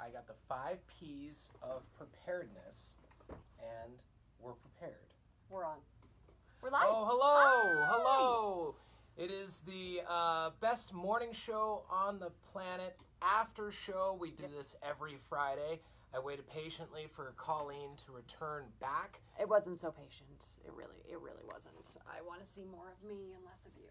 I got the 5 P's of preparedness, and we're prepared. We're on. We're live. Oh, hello! Hi. Hello! It is the best morning show on the planet. After show, we do this every Friday. I waited patiently for Colleen to return back. It wasn't so patient. It really wasn't. I want to see more of me and less of you.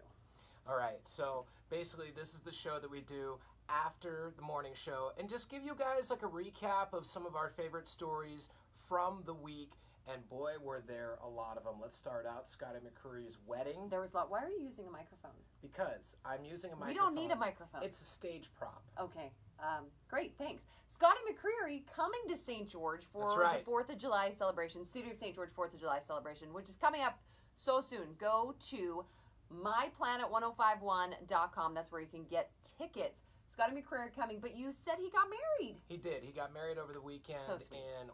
All right, so basically this is the show that we do after the morning show and just give you guys like a recap of some of our favorite stories from the week. And boy, were there a lot of them. Let's start out Scotty McCreery's wedding. There was a lot. Why are you using a microphone? Because I'm using a microphone. You don't need a microphone. It's a stage prop. Okay. Great, thanks. Scotty McCreery coming to St. George for the 4th of July celebration, City of St. George 4th of July celebration, which is coming up so soon. Go to myplanet1051.com. That's where you can get tickets. Scotty McCreery coming, but you said he got married. He did. He got married over the weekend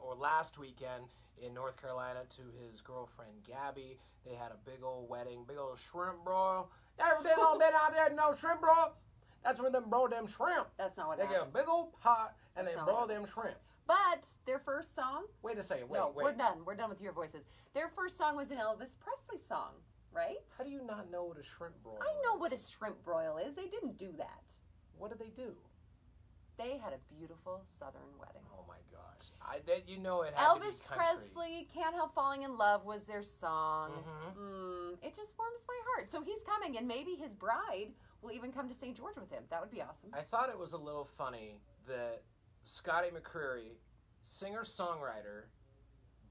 or last weekend in North Carolina to his girlfriend Gabby. They had a big old wedding, big old shrimp broil. Ever been out there no shrimp broil? That's when them broil them shrimp. That's not what happened. They get a big old pot and they broil them shrimp. But their first song... Wait a second. Wait. We're done. We're done with your voices. Their first song was an Elvis Presley song, right? How do you not know what a shrimp broil is? I know what a shrimp broil is. They didn't do that. What did they do? They had a beautiful Southern wedding. Oh my gosh! It had Elvis to be country. Presley, "Can't Help Falling in Love" was their song. Mm-hmm. It just warms my heart. So he's coming, and maybe his bride will even come to St. George with him. That would be awesome. I thought it was a little funny that Scotty McCreery, singer-songwriter,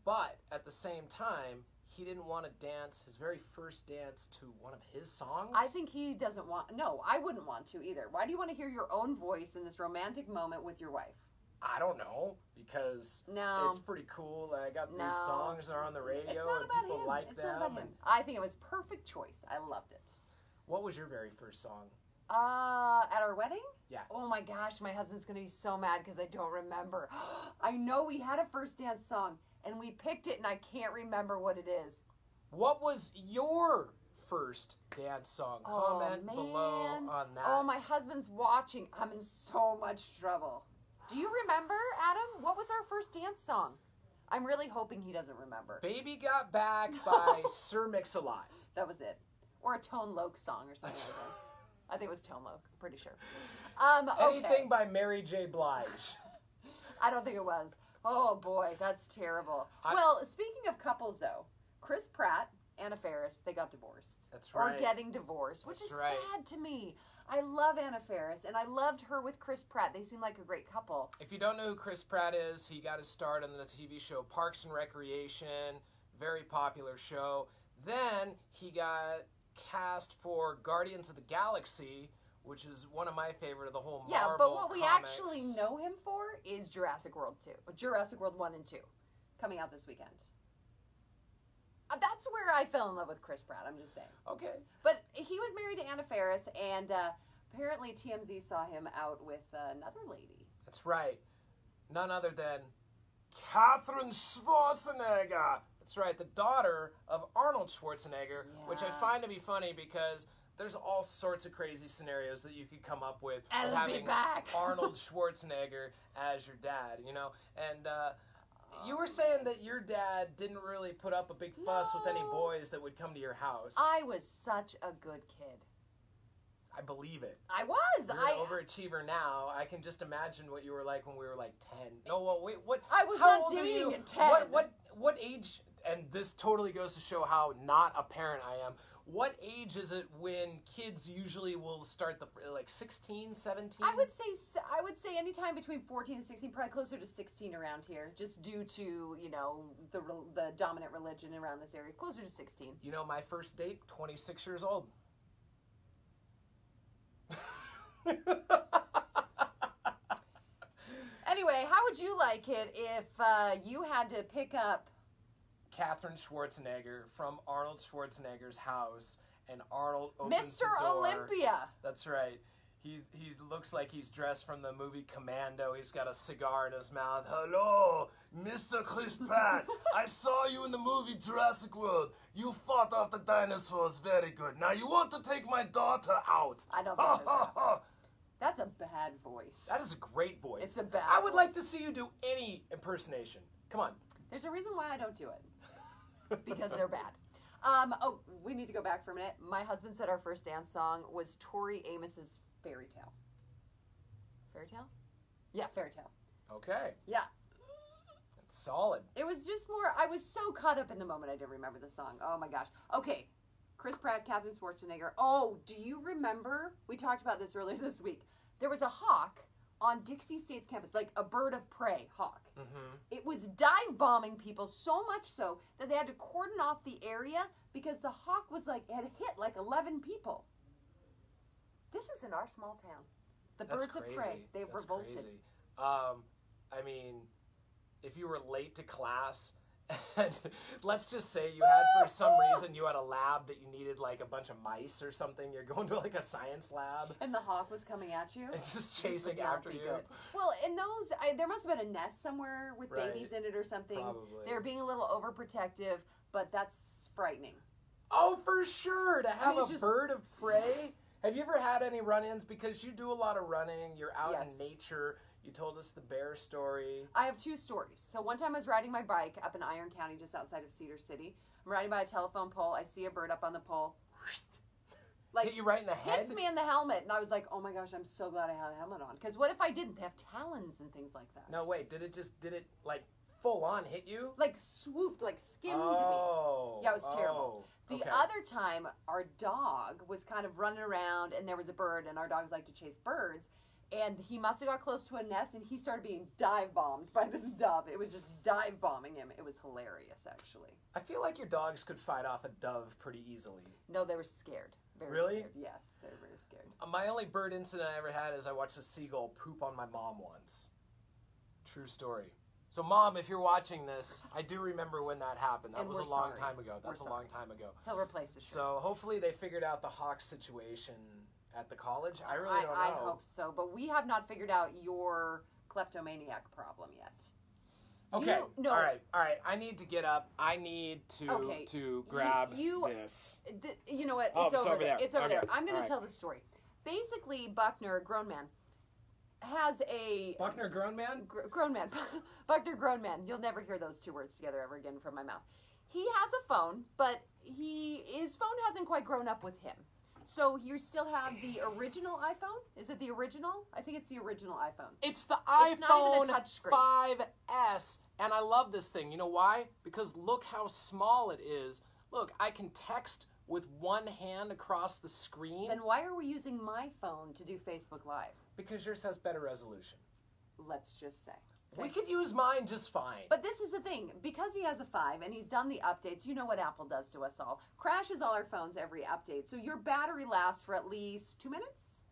but at the same time, he didn't want to dance his very first dance to one of his songs? I think he doesn't want... No, I wouldn't want to either. Why do you want to hear your own voice in this romantic moment with your wife? I don't know, because it's pretty cool. I got these songs that are on the radio and people like them. Not about him. I think it was perfect choice. I loved it. What was your very first song? At our wedding? Yeah. Oh my gosh, my husband's going to be so mad because I don't remember. I know we had a first dance song. And we picked it, and I can't remember what it is. What was your first dance song? Comment below on that. Oh, my husband's watching. I'm in so much trouble. Do you remember, Adam? What was our first dance song? I'm really hoping he doesn't remember. Baby Got Back by Sir Mix-a-Lot. That was it. Or a Tone Loc song or something like that. I think it was Tone Loc. Pretty sure. Anything by Mary J. Blige. I don't think it was. Oh, boy, that's terrible. Well, speaking of couples, though, Chris Pratt, Anna Faris, they got divorced. That's right. Or getting divorced, which is sad to me. I love Anna Faris, and I loved her with Chris Pratt. They seem like a great couple. If you don't know who Chris Pratt is, he got his start on the TV show Parks and Recreation, very popular show. Then he got cast for Guardians of the Galaxy, which is one of my favorite of the whole Marvel Yeah, but what comics. we actually know him for is Jurassic World 2. Jurassic World 1 and 2. Coming out this weekend. That's where I fell in love with Chris Pratt, I'm just saying. Okay. But he was married to Anna Faris, and apparently TMZ saw him out with another lady. That's right. None other than Katherine Schwarzenegger. That's right, the daughter of Arnold Schwarzenegger, which I find to be funny because... there's all sorts of crazy scenarios that you could come up with having Arnold Schwarzenegger as your dad, you know? And you were saying that your dad didn't really put up a big fuss with any boys that would come to your house. I was such a good kid. I believe it. I was. You're an overachiever now. I can just imagine what you were like when we were like 10. No, well, wait, what? I was not doing at 10. What age, and this totally goes to show how not a parent I am, what age is it when kids usually will start like 16, 17? I would say anytime between 14 and 16, probably closer to 16 around here, just due to, you know, the dominant religion around this area. Closer to 16. You know, my first date, 26 years old. Anyway, how would you like it if you had to pick up Katherine Schwarzenegger from Arnold Schwarzenegger's house, and Arnold opens the Mr. door. Olympia? That's right. He looks like he's dressed from the movie Commando. He's got a cigar in his mouth. Hello, Mr. Chris Pratt. I saw you in the movie Jurassic World. You fought off the dinosaurs very good. Now you want to take my daughter out. I don't think That's a bad voice. That is a great voice. It's a bad I would voice. like to see you do any impersonation. Come on. There's a reason why I don't do it. Because they're bad. We need to go back for a minute. My husband said our first dance song was Tori Amos's Fairy Tale. Fairy Tale? Yeah, Fairy Tale. Okay. Yeah. That's solid. It was just more, I was so caught up in the moment I didn't remember the song. Oh my gosh. Okay. Chris Pratt, Catherine Schwarzenegger. Oh, do you remember? We talked about this earlier this week. There was a hawk on Dixie State's campus, like a bird of prey hawk. Mm-hmm. It was dive bombing people so much so that they had to cordon off the area because the hawk was like, it had hit like 11 people. This is in our small town. The That's birds crazy. of prey, they've That's revolted. Crazy. I mean, if you were late to class, and let's just say you had, for some reason, you had a lab that you needed like a bunch of mice or something. You're going to like a science lab. And the hawk was coming at you. And just This would chasing not after be you. good. Well, in those, there must have been a nest somewhere with Right. babies in it or something. Probably. They were being a little overprotective, but that's frightening. Oh, for sure. To have it's a just- bird of prey. Have you ever had any run-ins? Because you do a lot of running. You're out Yes. in nature. You told us the bear story. I have two stories. So one time I was riding my bike up in Iron County, just outside of Cedar City. I'm riding by a telephone pole. I see a bird up on the pole. Hit you right in the head? Hits me in the helmet, and I was like, "Oh my gosh, I'm so glad I had a helmet on." Because what if I didn't? They have talons and things like that. No, wait. Did it like full on hit you? Like swooped, like skimmed me. Oh. Yeah, it was terrible. The okay. other time, our dog was kind of running around, and there was a bird, and our dogs like to chase birds. And he must have got close to a nest, and he started being dive bombed by this dove. It was just dive bombing him. It was hilarious, actually. I feel like your dogs could fight off a dove pretty easily. No, they were scared. Very Really? scared. Yes, they were very scared. My only bird incident I ever had is I watched a seagull poop on my mom once. True story. So, Mom, if you're watching this, I do remember when that happened. That And was we're a long sorry. time ago. That's We're a long sorry. time ago. He'll replace the shirt. So, hopefully they figured out the hawk situation at the college. I really don't know. I hope so, but we have not figured out your kleptomaniac problem yet. Okay. No. All right. I need to get up. I need to grab You- this. You know what? Oh, It's over there. It's over Okay. there. I'm going All to right. tell the story. Basically, Buckner, a grown man, has a... Buckner, grown man? Grown man. Buckner, grown man. You'll never hear those two words together ever again from my mouth. He has a phone, but his phone hasn't quite grown up with him. So you still have the original iPhone? Is it the original? I think it's the original iPhone. It's the It's not iPhone even a touchscreen. 5S, and I love this thing. You know why? Because look how small it is. Look, I can text with one hand across the screen. Then why are we using my phone to do Facebook Live? Because yours has better resolution. Let's just say. We could use mine just fine. But this is the thing, because he has a 5 and he's done the updates, you know what Apple does to us all. Crashes all our phones every update, so your battery lasts for at least 2 minutes?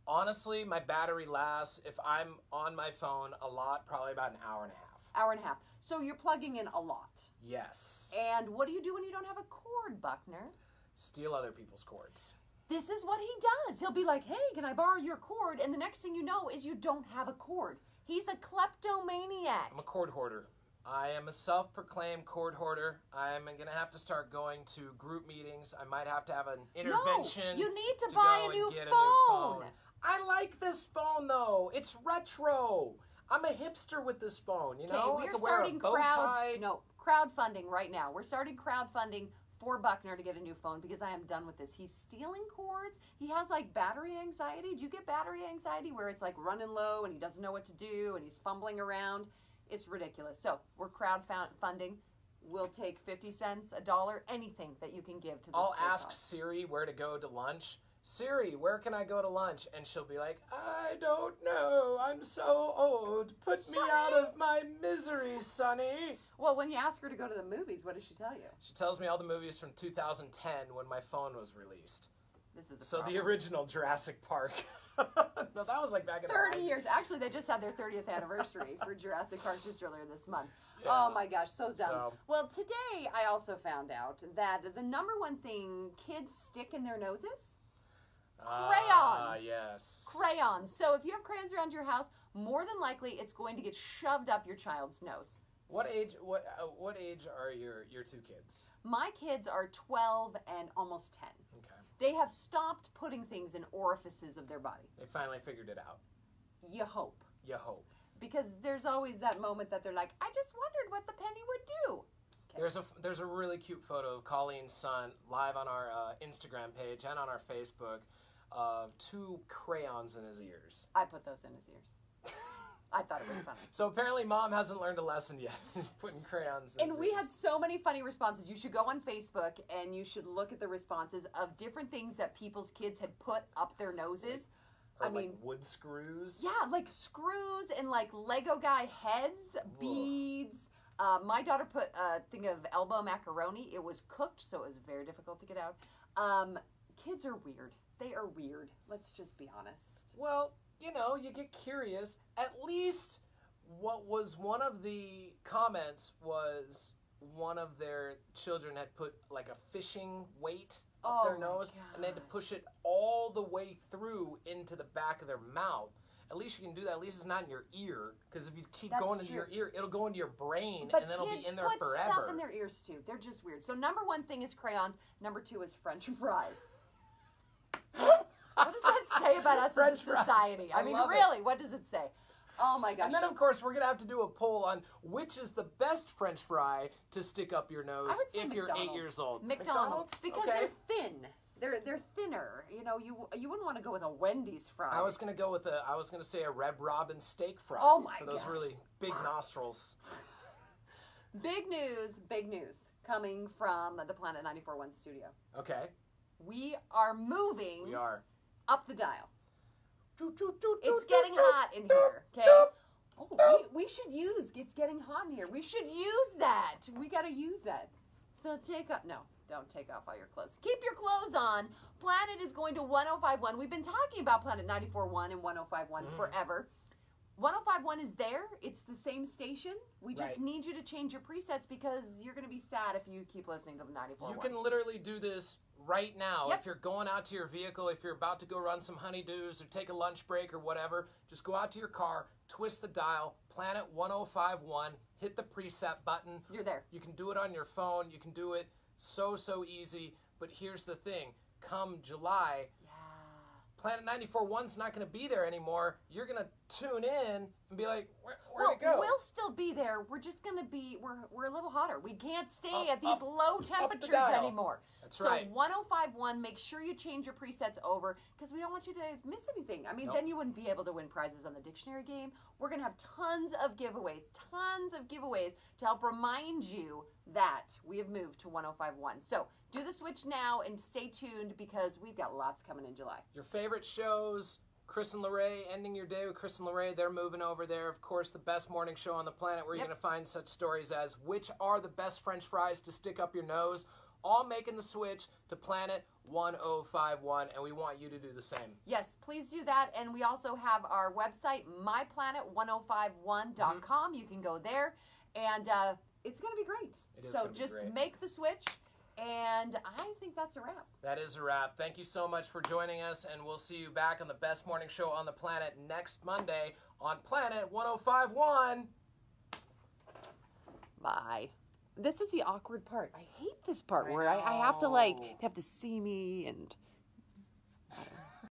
Honestly, my battery lasts, if I'm on my phone a lot, probably about an hour and a half. Hour and a half. So you're plugging in a lot. Yes. And what do you do when you don't have a cord, Buckner? Steal other people's cords. This is what he does. He'll be like, hey, can I borrow your cord? And the next thing you know is you don't have a cord. He's a kleptomaniac. I'm a cord hoarder. I am a self-proclaimed cord hoarder. I'm going to have to start going to group meetings. I might have to have an intervention. No, you need to go buy a and new get phone. I like this phone, though. It's retro. I'm a hipster with this phone, you know? Okay, I we're can wear a starting bow tie. crowdfunding right now. We're starting crowdfunding for Buckner to get a new phone because I am done with this. He's stealing cords. He has like battery anxiety. Do you get battery anxiety where it's like running low and he doesn't know what to do and he's fumbling around? It's ridiculous. So we're crowdfunding. We'll take 50 cents, $1, anything that you can give to this. I'll cord ask cause. Siri where to go to lunch. Siri, where can I go to lunch? And she'll be like, I don't know. I'm so old. Put me out of my misery, Sonny. Well, when you ask her to go to the movies, what does she tell you? She tells me all the movies from 2010 when my phone was released. This is a So problem. the original Jurassic Park. No, that was like back in the 30 90s. years. Actually, they just had their 30th anniversary for Jurassic Park just earlier this month. Yeah. Oh my gosh, so dumb. So- Well, today I also found out that the number one thing kids stick in their noses? Ah, Crayons. yes. Crayons. So if you have crayons around your house, more than likely it's going to get shoved up your child's nose. What age are your two kids? My kids are 12 and almost 10. Okay. They have stopped putting things in orifices of their body. They finally figured it out. You hope. You hope. Because there's always that moment that they're like, I just wondered what the penny would do. Okay. There's a really cute photo of Colleen's son live on our Instagram page and on our Facebook of 2 crayons in his ears. I put those in his ears. I thought it was funny. So apparently mom hasn't learned a lesson yet. Putting crayons in And his we ears. had so many funny responses. You should go on Facebook and you should look at the responses of different things that people's kids had put up their noses. Or I mean, like wood screws. yeah, like screws and like Lego guy heads, beads. My daughter put a thing of elbow macaroni. It was cooked, so it was very difficult to get out. Kids are weird. They are weird. Let's just be honest. Well, you know, you get curious. At least what was one of the comments was one of their children had put like a fishing weight up their Oh my nose, and they had to gosh. push it all the way through into the back of their mouth. At least you can do that. At least it's not in your ear, because if you keep That's going into true. your ear, it'll go into your brain, But and then it'll kids be in there put forever. stuff in their ears too. They're just weird. So number 1 thing is crayons. Number 2 is French fries. What does that say about us French as a fries. society? I I mean, love it. really, what does it say? Oh my gosh. And then, of course, we're going to have to do a poll on which is the best French fry to stick up your nose I would say if you're McDonald's. 8 years old. McDonald's, because Okay. they're thin. They're thinner. You know, you wouldn't want to go with a Wendy's fry. I was gonna go with I was gonna say a Red Robin steak fry. Oh my for those gosh. really big nostrils. Big news coming from the Planet 94.1 studio. Okay, We are moving we are. up the dial. It's It's getting hot in here, okay? Oh, we should use, it's getting hot in here. We should use that. We got to use that. So don't take off all your clothes. Keep your clothes on. Planet is going to 105.1. We've been talking about Planet 94.1 and 105.1 forever. 105.1 is there. It's the same station. We just Right. need you to change your presets because you're going to be sad if you keep listening to 94.1. You can literally do this right now. Yep. If you're going out to your vehicle, if you're about to go run some honeydews or take a lunch break or whatever, just go out to your car, twist the dial, Planet 105.1, hit the preset button. You're there. You can do it on your phone. You can do it so easy. But here's the thing. Come July, Yeah. Planet 94.1's not going to be there anymore. You're going to tune in and be like, where'd it go? We'll still be there. We're just going to be, we're a little hotter. We can't stay Up, at these up, low the temperatures dial. anymore. That's so right. 105.1, make sure you change your presets over because we don't want you to miss anything. I mean, Nope. then you wouldn't be able to win prizes on the dictionary game. We're going to have tons of giveaways to help remind you that we have moved to 105.1. So do the switch now and stay tuned because we've got lots coming in July. Your favorite shows, Chris and Lorraine, ending your day with Chris and Lorraine, they're moving over there. Of course, the best morning show on the planet where Yep. you're going to find such stories as which are the best French fries to stick up your nose, all making the switch to Planet 105.1, and we want you to do the same. Yes, please do that. And we also have our website, myplanet1051.com. You can go there, and it's going to be great. It is So gonna be just great. make the switch, and I think that's a wrap. That is a wrap. Thank you so much for joining us, and we'll see you back on the best morning show on the planet next Monday on Planet 105.1. Bye. This is the awkward part. I hate this part I where I have to know. have to see me and I don't know.